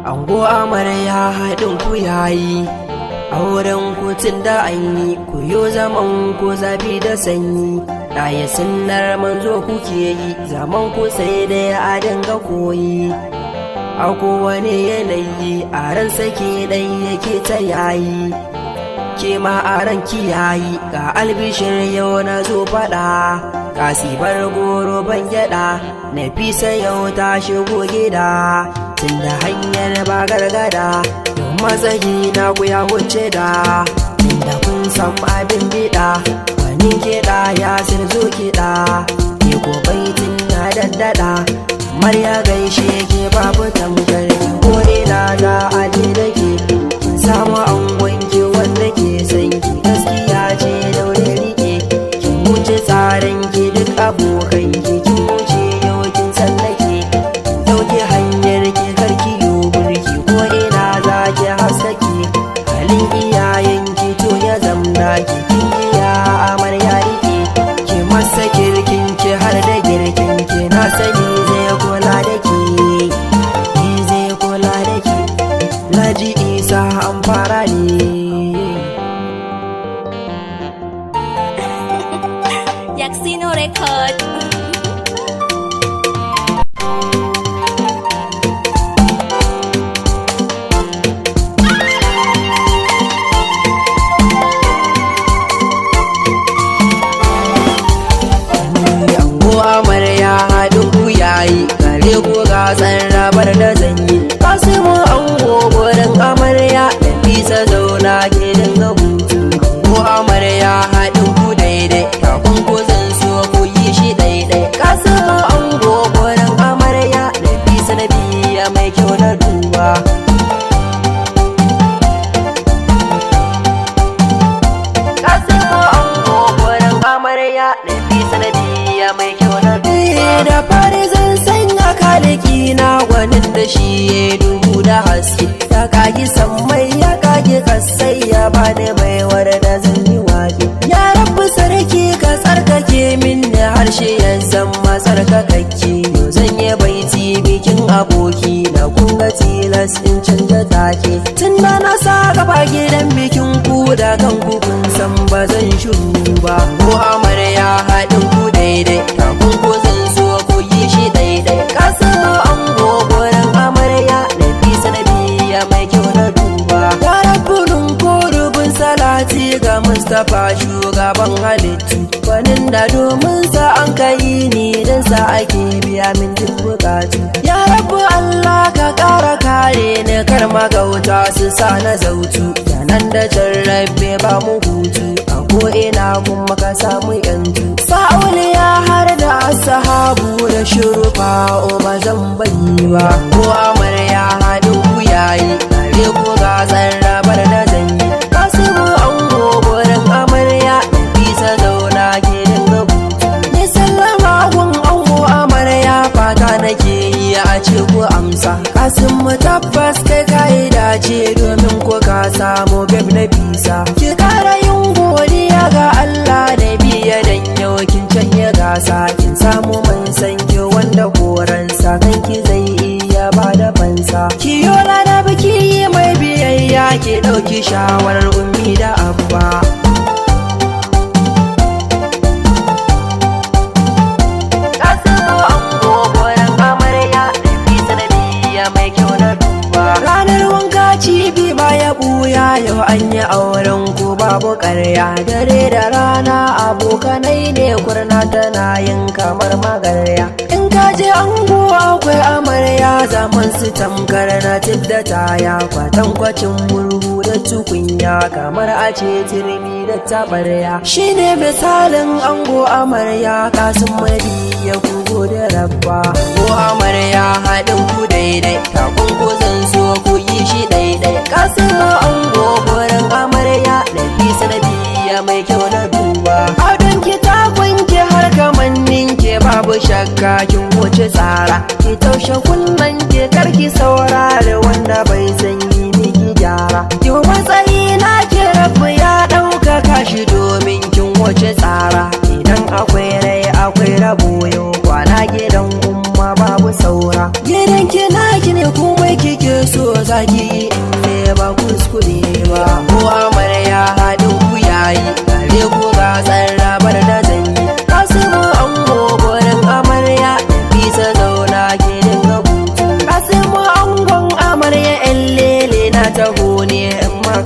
Ango amarya Hadinku yayi, auren kutun da an yi, ku yo zaman ku zafi da sanyi. Ɗaya sunnar manzo kuke yi, zaman ku sai dai a dinga koyi. A kowane yanayi a ran sake ɗan yake ta yayi. Ke ma a ran kiyayi, ga albishir yau na zo faɗa. Kasibar goro ban gyaɗa, Nafisa yau ta shigo gida. Tunda hanyar ba gargada, don matsayi na ku ya wuce da. Tunda kun san abin biɗa, wani kiɗa ya sirzo kiɗa. Ke ko baitin na daddada, Amarya gaishe ke babu tamkar ki. Kore na za a je da ke, kin samu angon ki wanda ke san ki. Gaskiya ce daure rike, kin wuce tsarin ki duk abokan ki. Kin wuce yau kin sallake, dauke hanyar ki karki yo burki. Ko ina za ki haskake, halin iyayen ki to ya zamna ki. Kin iya amarya rike, ki masa kirkin ki har da girkin ki. Na sani zai kula da ki, zai kula da ki. Laji Isah an fara ne. Yaxino Record. Ango amarya Hadinku yayi, gare ko gasar rabar da zanyi. Kasimu ango gurin amarya, Nafisa zauna ke dinga hutu. Ango amarya Hadinku daidai, kafin ku zan so ku yi shi daidai. Kasimu ango gurin amarya, Nafisa na biya mai kyau na duba. Kasimu ango gurin amarya, Nafisa na biya mai kyau na duba. Da fari zan sanya kaliki na gwanin da shi ya duhu da haske. Ya kagi sammai ya kagi kasai, ya bani baiwar da zan yi wake. Ya rabu sarki ka tsarkake min da harshe ya zama tsarkakakke. Yau zan yi baiti bikin aboki na kunga tilas in canja take. Tun da na sa gaba gidan bikin ku da kanku kun san ba zan shuru ba. Ko amarya Hadinku daidai, kafin ku zan so ku yi shi daidai. Kasimu ango gurin amarya, Nafisa na biya mai kyau na duba. Ya rabbulun ko rubun salati ga Mustapha shugaban halittu. Gwanin da domin sa an kai ni, dan sa ake biya min duk bukatu. Ya rabbu Allah ka ƙara kare ni, kar magauta su sa na zautu. Yanan da jarrabe ba mu hutu, a ko'ina kuma ka samu yantu. Sa'uli ya har da sahabu da shurufa, o ba zan bari ba. Ko amarya Hadinku yayi, gare ko gasar rabar da zanyi. Kasimu ango gurin amarya, Nafisa zauna ke dinga hutu. Ni sallama gun ango amarya, fata nake yi a ce ku amsa. Kasimu tabbas kai kayi dace, domin ko ka samu beb na bisa. Ki kara yin godiya ga Allah da biya dan yau kin canye gasa. Kin samu mai sanki wanda koransa kanki zai iya bada fansa. Ki yola da biki mai biyayya, ki ɗauki shawarar ummi da abba. Kasimu ango gurin amarya, Nafisa na biya mai kyau na duba. Ranar wanka cibi baya buya, yau an yi auren ku babu ƙarya. Dare da rana abokanai ne, kurna tana yin kamar magarya. In ka je ango akwai amarya, zaman su tamkar na tidda taya. Kwatankwacin murhu da tukunya, kamar a ce turmi da tabarya. Shine misalin ango amarya, kasin ya kugo da rabba. Ko amarya Hadinku daidai, kafin ku zan so ku yi shi daidai. Kasimu ango gurin amarya, Nafisa na biya mai kyau na duba. Adon ki ta kwanke har kamannin ke babu shakka, kin wuce tsara. Ki taushe kunnen ke karki saurare, wanda bai san yi miki gyara. Yau matsayi na ki rabu ya ɗaukaka shi, domin kin wuce tsara. Idan akwai rai akwai rabo, yau kwana gidan umma babu saura. Gidan ki na ki ne kuma kike so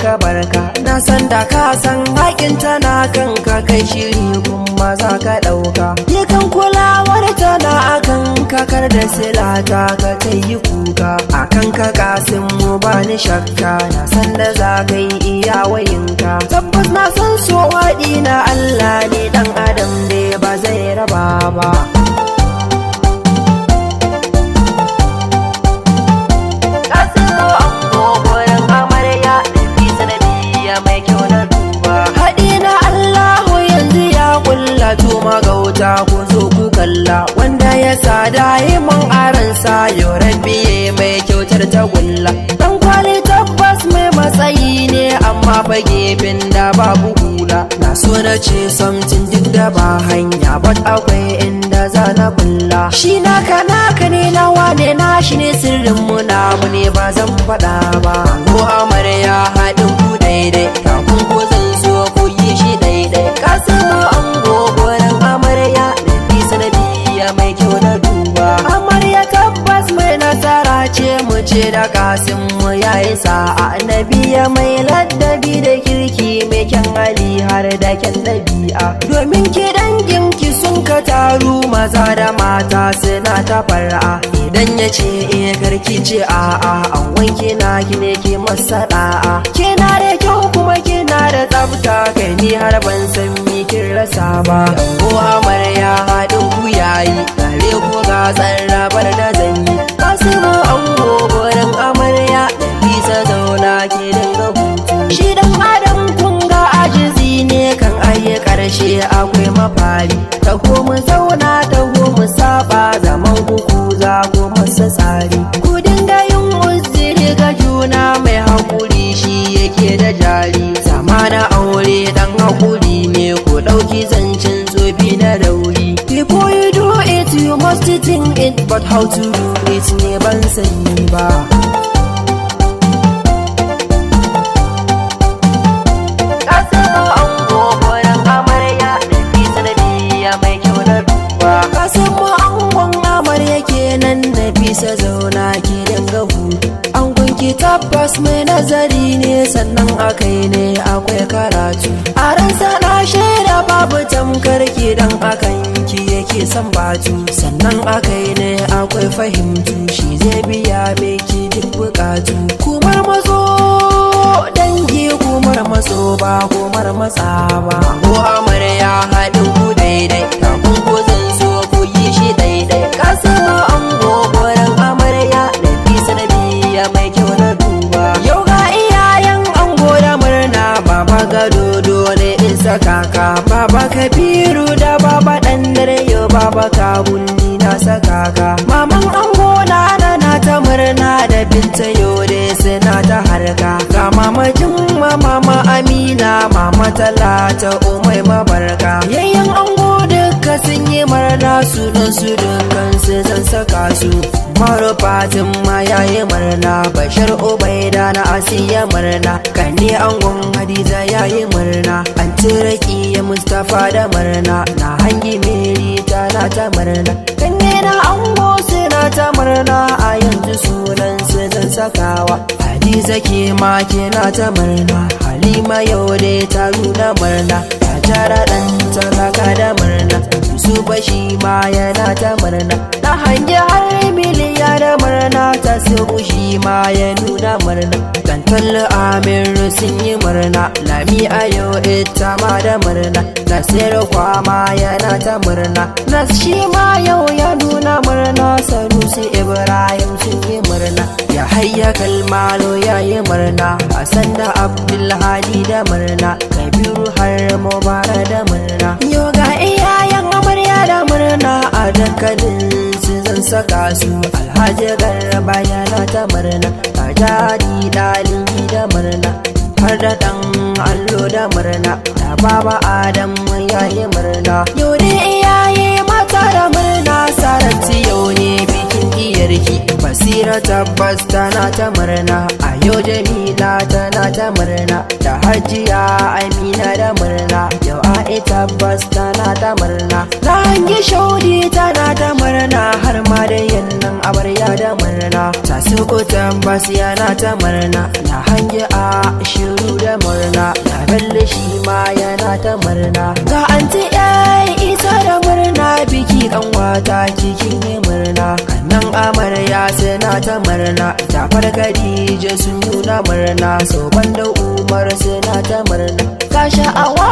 maka barka. Na san da ka san haƙin tana kanka kai shiri kuma za ka ɗauka. Yakan kulawar tana akan kakar da silata ka ta yi kuka. Akan ka kasin mu ba ni shakka, na san da za ka yi iyawayinka. Tabbas na san so waɗi na Allah ne, ɗan adam dai ba zai raba ba. To magauta ku zo ku kalla, wanda ya sa dayiman aransa yau rabbi mai kyautar tagulla. Dan kwali tabbas mai matsayi ne amma fa gefen da babu hula. Na so na ce something duk da ba hanya, but akwai inda za na kulla. Shi naka ne nawa ne nashi ne, sirrin mu namu ne ba zan faɗa ba. Ko amarya haɗin ku daidai, kafin ku zan so ku yi shi daidai. Kasimo ango gurin amarya da fi sanadiyya mai kyau na duba. Amarya tabbas mai nasara ce, mu ce da kasin mu yayi sa'a. Nabiya mai ladabi da kirki, mai kyan hali har da kyan ɗabi'a. Domin ki dangin ki sun ka taru, maza da mata suna ta fara'a. Idan ya ce karki ce a'a, an wanke na ki ne ki masa da'a. Kina da kyau kuma kina da tsafta, kai ni har ban san mi kin rasa ba. Ko amarya haɗin ku yayi, tare ko ga rabar da zanyi. Kasimo ango gurin amarya da bisa zauna ki dinga hutu. Shi dan adam kun ga ajizi ne, kan ayi karshe akwai mafari. Taho mu zauna taho mu saba, zaman kuku za ku masa tsari. Ku dinga yin uzuri ga juna, mai hakuri shi yake da jari. Zamana aure dan hakuri ne, ku ɗauki zancen tsofi na rauri. Before you do it you must think it, but how to do it ne ban sani ba. Kasimo ango gurin amarya da fi sanadiyya mai kyau na duba. Kasimo angon amarya kenan, na bisa zauna ki dinga hutu. Angon ki tabbas mai nazari ne, sannan akai ne akwai karatu. A ransa na shaida babu tamkar ki, dan akan ki yake son batu. Sannan akai ne akwai fahimtu, shi zai biya miki duk bukatu. Kumar mazo dangi kumar maso ba kumar matsa ba. Ko amarya haɗin ku daidai, kafin ku zan so ku yi shi daidai. Kasimo ango gurin amarya da fi sanadiyya mai kyau na duba. Yau ga iyayen ango da murna, baba gado dole in saka ka. Baba Kabiru da baba ɗan dare, yau baba kabunni na saka ka. Maman ango na ta murna da binta yau dai suna ta harka. Ga mama Jumma, mama Amina, mama Talata, umai mabarka. Yayyan ango duka sun yi murna, sunan su dukkan su zan saka su. Maro Fatin ma yayi murna, Bashar Ubaida na Asiya murna. Kanni angon Hadiza yayi murna, Anti Rakiya Mustapha da murna. Na hangi Mary tana ta murna, kanni na ango suna ta murna. A yanzu sunan su zan sakawa. Hadiza ke ma kina ta murna, Halima yau dai ta nuna murna. Hajara ɗan talaka da murna, Yusufa shi ma yana ta murna. Na hangi har Miliya da murna, ta Sibu shi ma ya nuna murna. Tantal Amiru sun yi murna, Lami a yau ita ma da murna. Nasiru kwama yana ta murna, Nas shi ma yau ya nuna murna. Sanusi Ibrahim sun yi murna, ya hayya Kalmalo ya yi murna. Hassan da Abdullah da murna, Kabiru har Mubara da murna. Yau ga iyayen amarya da murna, a dukkanin su zan saka su. Alhaji Garba yana ta murna, Ajadi Dalibi da murna, har da ɗan allo da murna. Da baba Adam ya yi murna. Yau ne iyaye mata da murna, Saratu yau ne bikin iya amaryarki. Basira tabbas tana ta murna, a yau Jamila tana ta murna, da Hajiya Amina da murna, yau Ai tabbas tana ta murna. Na hangi Shaudi tana ta murna, har ma da yannan amarya da murna. Tasuku tabbas yana ta murna, na hangi a shiru da murna, na Bello shi ma yana ta murna. Ga anti Yayi Isah da murna, biki kanwata cikin yi murna. Kannan amarya suna ta murna, Jafar Khadija sun nuna murna, Soban da Umar suna ta murna. Ga sha'awa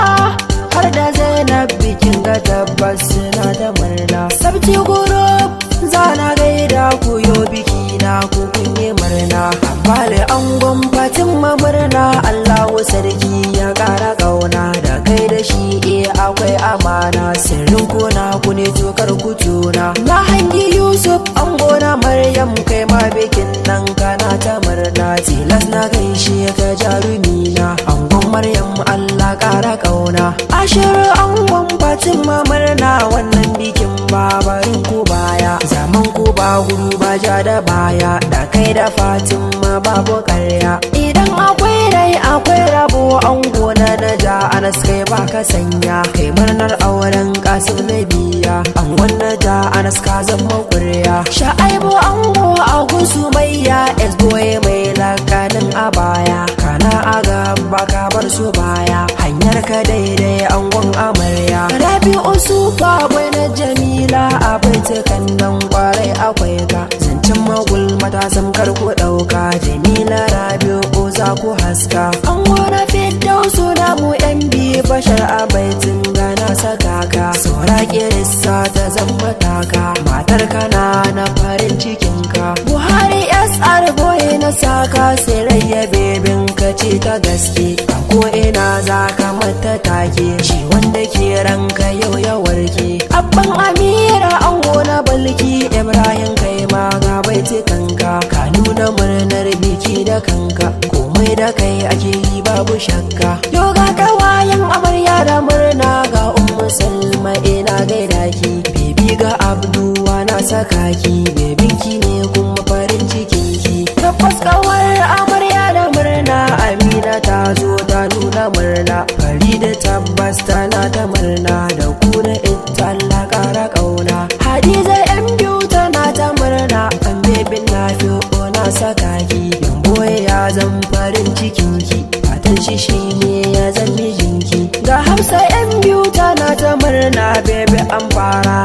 har da Zainab bikin ga tabbas suna ta murna. Sabti group zana gaida ku yo biki na ku kun yi murna. Ambale angon Fatima murna, Allahu sarki ya kara kauna, da kai da shi akwai amana, sirrin kona ku ne tokar ku tona. Na hangi Yusuf ango na Maryam, kai ma bikin nan kana ta murna, tilas na gaishe ka jarumi na angon Maryam, Allah kara kauna. Ashiru angon Fatima murna, wannan bikin babarin ku baya, zaman ku ba gudu ba ja da baya, da kai da Fatima babu karya. Idan akwai rai akwai rabo, ango na naja Anas kai baka sanya, kai murnar auren Kasim na biya, angon naja Anas ka zama kurya. Sha'aibu ango a Sumayya, S-boy mai lakanin a baya, kana a gaba ka bar su baya, hanyar ka daidai angon amarya. Rabi'u Sufa bai na Jamila, a baitukan nan kwarai akwai ka, zancen magul matasan karku ɗauka, Jamila Rabi'u za ku haska. Ango na Firdausu na mu yan biyu bashar a baitin gana saka ka, saura kirissa ta zama taka, matar kana na farin cikinka. Buhari SR boye na saka, sirayya bebin ka ce ta gaske, a ko ina za ka mata take, shi wanda ke ranka yau ya warke. Abban Amira ango na Balki, Ibrahim kai ma ga baitukanka, ka nuna murnar biki da kanka, komai da kai ake yi babu shakka. Yau ga kawayen amarya da murna, ga Ummu Salma ina gaida ki, bebi ga Abdullah na saka ki, bebinki ne kuma farin cikin ki. Tabbas kawar amarya da murna, Amina ta zo ta nuna murna, Farida tabbas tana ta murna, da ku da ita Allah kara kauna. Hadiza yan biyu tana ta murna, an bebin na fiyo na saka ki, yamboye ya zan farin cikin ki, fatan shi ne ya zan mijinki. Ga Hafsa yan biyu tana ta murna, bebe an fara